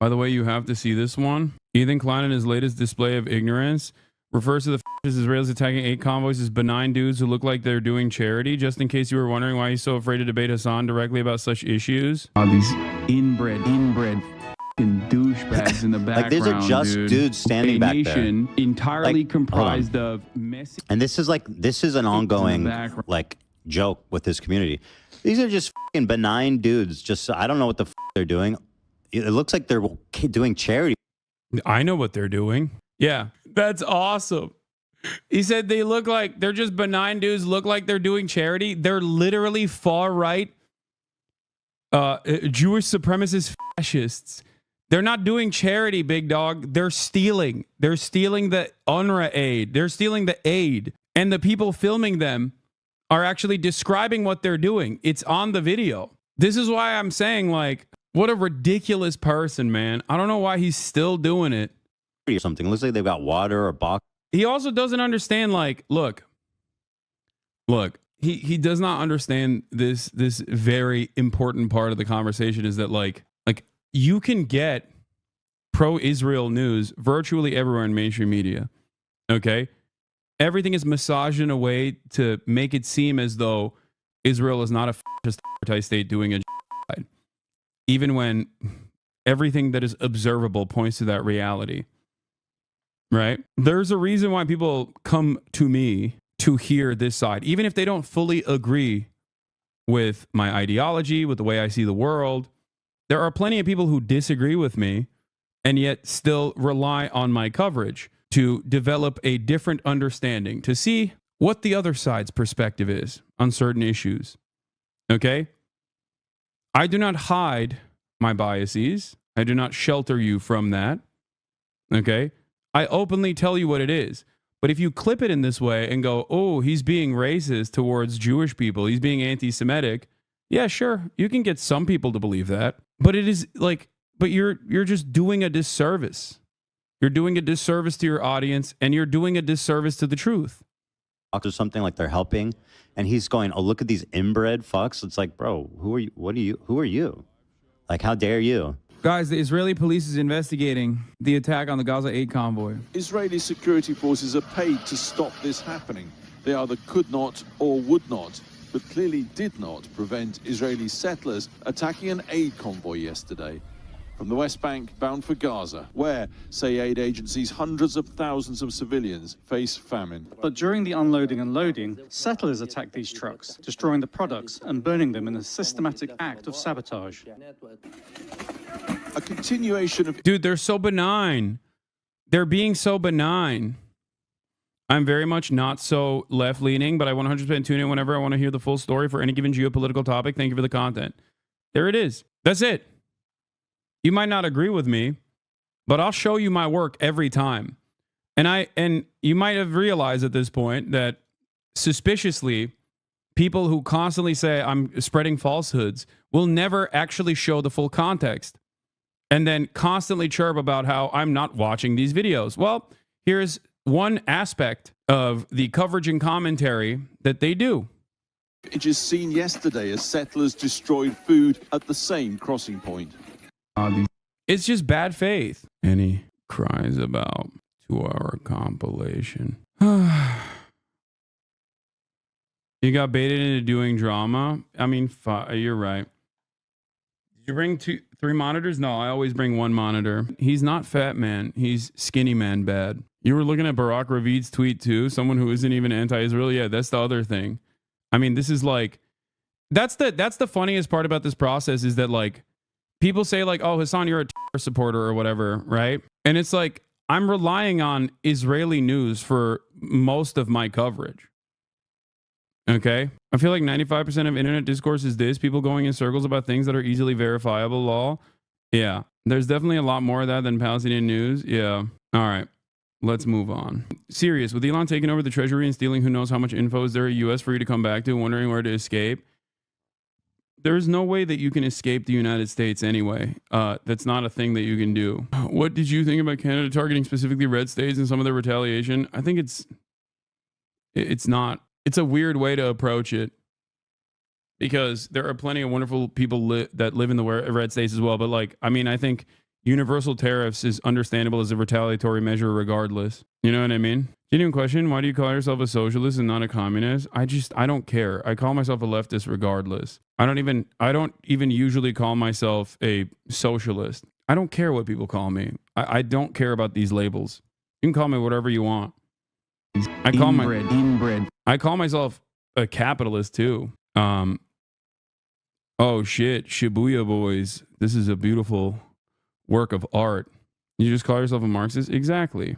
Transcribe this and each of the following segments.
By the way, you have to see this one. Ethan Klein, in his latest display of ignorance, refers to the Israelis attacking 8 convoys as benign dudes who look like they're doing charity. Just in case you were wondering why he's so afraid to debate Hasan directly about such issues. These inbred douchebags in the background. Like, these are just dudes standing back there. Entirely comprised of messy. And this is an ongoing like joke with this community. These are just fucking benign dudes. Just, I don't know what the they're doing. It looks like they're doing charity. I know what they're doing. Yeah, that's awesome. He said they look like they're just benign dudes, look like they're doing charity. They're literally far right Jewish supremacist fascists. They're not doing charity, big dog. They're stealing. They're stealing the UNRWA aid. They're stealing the aid. And the people filming them are actually describing what they're doing. It's on the video. This is why I'm saying, like, what a ridiculous person, man. I don't know why he's still doing it. Or something. It looks like they've got water or box. He also doesn't understand, like, look, he does not understand this very important part of the conversation is that, like you can get pro-Israel news virtually everywhere in mainstream media, okay? Everything is massaged in a way to make it seem as though Israel is not a fascist state doing a genocide, even when everything that is observable points to that reality, right? There's a reason why people come to me to hear this side, even if they don't fully agree with my ideology, with the way I see the world. There are plenty of people who disagree with me and yet still rely on my coverage to develop a different understanding, to see what the other side's perspective is on certain issues. Okay? I do not hide my biases. I do not shelter you from that. Okay? I openly tell you what it is. But if you clip it in this way and go, oh, he's being racist towards Jewish people, he's being anti-Semitic, yeah, sure, you can get some people to believe that. But it is like, but you're just doing a disservice. You're doing a disservice to your audience, and you're doing a disservice to the truth. Or something like they're helping, and he's going, oh, look at these inbred fucks. It's like, bro, who are you? What are you? Who are you? Like, how dare you? Guys, the Israeli police is investigating the attack on the Gaza aid convoy. Israeli security forces are paid to stop this happening. They either could not or would not, but clearly did not prevent Israeli settlers attacking an aid convoy yesterday from the West Bank bound for Gaza, where, say aid agencies, hundreds of thousands of civilians face famine. But during the unloading and loading, settlers attacked these trucks, destroying the products and burning them in a systematic act of sabotage. A continuation of... Dude, they're so benign. They're being so benign. I'm very much not so left-leaning, but I 100% tune in whenever I want to hear the full story for any given geopolitical topic. Thank you for the content. There it is. That's it. You might not agree with me, but I'll show you my work every time. And you might have realized at this point that suspiciously, people who constantly say I'm spreading falsehoods will never actually show the full context and then constantly chirp about how I'm not watching these videos. Well, here's one aspect of the coverage and commentary that they do. It is seen yesterday as settlers destroyed food at the same crossing point. It's just bad faith. And he cries about 2-hour compilation. You got baited into doing drama? I mean, you're right. Did you bring 3 monitors? No, I always bring 1 monitor. He's not fat man. He's skinny man bad. You were looking at Barack Ravid's tweet too? Someone who isn't even anti-Israel? Yeah, that's the other thing. I mean, this is like... That's the funniest part about this process is that, like, people say, like, oh, Hasan, you're a terror supporter or whatever, right? And it's like, I'm relying on Israeli news for most of my coverage. Okay? I feel like 95% of internet discourse is this, people going in circles about things that are easily verifiable, lol. Yeah. There's definitely a lot more of that than Palestinian news. Yeah. All right. Let's move on. Serious, with Elon taking over the treasury and stealing who knows how much info is there at US for you to come back to, wondering where to escape? There's no way that you can escape the United States anyway. That's not a thing that you can do. What did you think about Canada targeting specifically red states and some of their retaliation? I think it's not. It's a weird way to approach it because there are plenty of wonderful people that live in the red states as well. But, like, I mean, I think universal tariffs is understandable as a retaliatory measure regardless. You know what I mean? Genuine question, why do you call yourself a socialist and not a communist? I don't care. I call myself a leftist regardless. I don't even usually call myself a socialist. I don't care what people call me. I don't care about these labels. You can call me whatever you want. I call myself a capitalist too. Oh shit, Shibuya Boys. This is a beautiful work of art. You just call yourself a Marxist? Exactly.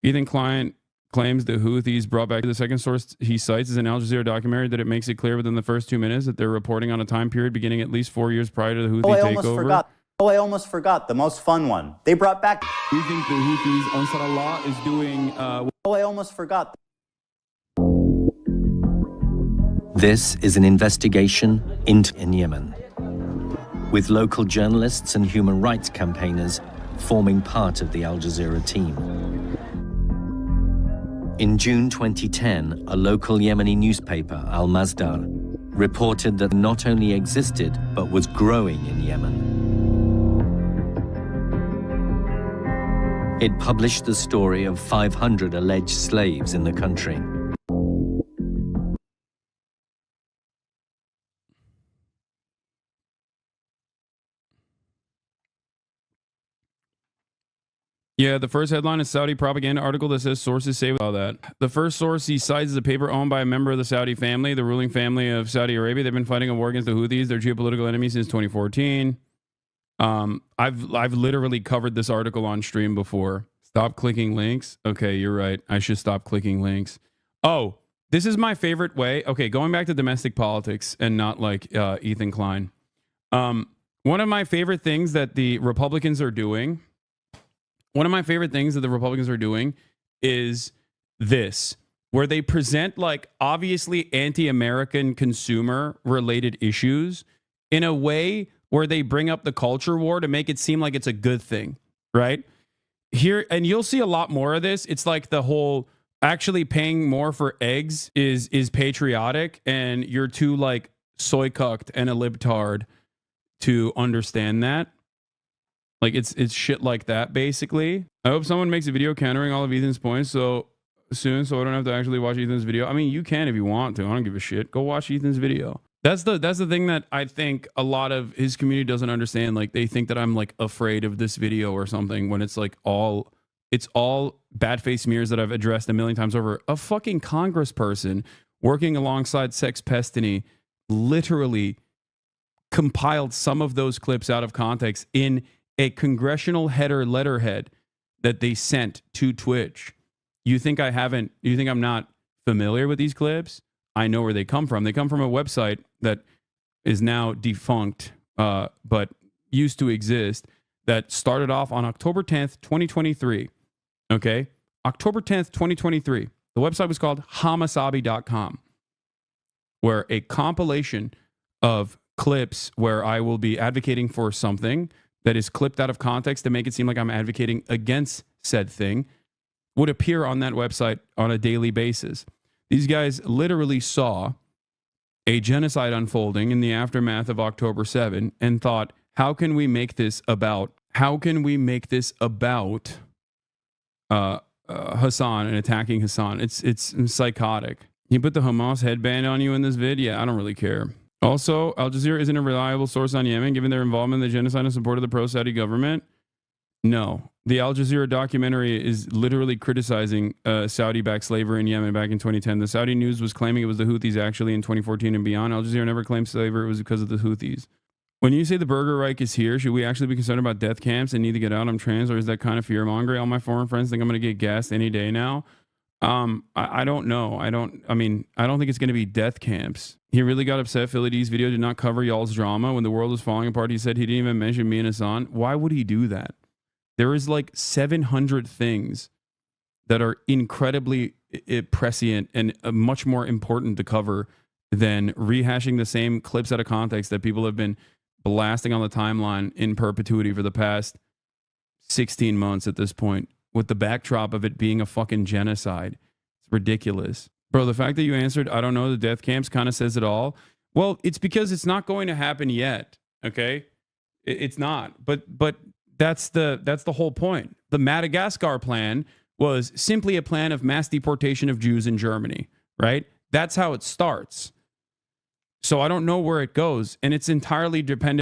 Ethan Klein claims the Houthis brought back the second source he cites is an Al Jazeera documentary that it makes it clear within the first 2 minutes that they're reporting on a time period beginning at least 4 years prior to the Houthi takeover. I almost forgot the most fun one. They brought back. We think the Houthis, Ansar Allah, is doing. I almost forgot. This is an investigation in Yemen, with local journalists and human rights campaigners forming part of the Al Jazeera team. In June 2010, a local Yemeni newspaper, Al Masdar, reported that not only existed, but was growing in Yemen. It published the story of 500 alleged slaves in the country. Yeah, the first headline is Saudi propaganda article that says sources say all that. The first source he cites is a paper owned by a member of the Saudi family, the ruling family of Saudi Arabia. They've been fighting a war against the Houthis, their geopolitical enemy, since 2014. I've literally covered this article on stream before. Stop clicking links. Okay, you're right. I should stop clicking links. Oh, this is my favorite way. Okay, going back to domestic politics and not like Ethan Klein. One of my favorite things that the Republicans are doing. One of my favorite things that the Republicans are doing is this, where they present like obviously anti-American consumer related issues in a way where they bring up the culture war to make it seem like it's a good thing, right? Here, and you'll see a lot more of this. It's like the whole actually paying more for eggs is patriotic, and you're too like soy cucked and a libtard to understand that. Like it's shit like that, basically. I hope someone makes a video countering all of Ethan's points so soon, so I don't have to actually watch Ethan's video. I mean, you can if you want to. I don't give a shit. Go watch Ethan's video. That's the thing that I think a lot of his community doesn't understand. Like they think that I'm like afraid of this video or something when it's like it's all bad face smears that I've addressed a million times over. A fucking congressperson working alongside Sex Pestany literally compiled some of those clips out of context in a congressional header letterhead that they sent to Twitch. You think I'm not familiar with these clips? I know where they come from. They come from a website that is now defunct, but used to exist, that started off on October 10th, 2023. Okay? October 10th, 2023. The website was called hasanabi.com, where a compilation of clips where I will be advocating for something that is clipped out of context to make it seem like I'm advocating against said thing would appear on that website on a daily basis. These guys literally saw a genocide unfolding in the aftermath of October 7 and thought, how can we make this about Hasan and attacking Hasan? It's psychotic. He put the Hamas headband on you in this vid? Yeah, I don't really care. Also, Al Jazeera isn't a reliable source on Yemen, given their involvement in the genocide and support of the pro-Saudi government. No. The Al Jazeera documentary is literally criticizing Saudi-backed slavery in Yemen back in 2010. The Saudi news was claiming it was the Houthis actually in 2014 and beyond. Al Jazeera never claimed slavery was because of the Houthis. When you say the Burger Reich is here, should we actually be concerned about death camps and need to get out? I'm trans, or is that kind of fear-mongering? All my foreign friends think I'm going to get gassed any day now. I don't know. I don't think it's going to be death camps. He really got upset. Philly D's video did not cover y'all's drama. When the world was falling apart, he said he didn't even mention me and Hasan. Why would he do that? There is like 700 things that are incredibly prescient and much more important to cover than rehashing the same clips out of context that people have been blasting on the timeline in perpetuity for the past 16 months at this point, with the backdrop of it being a fucking genocide. It's ridiculous. Bro, the fact that you answered, I don't know, the death camps kind of says it all. Well, it's because it's not going to happen yet, okay? It's not. But that's the whole point. The Madagascar plan was simply a plan of mass deportation of Jews in Germany, right? That's how it starts. So I don't know where it goes, and it's entirely dependent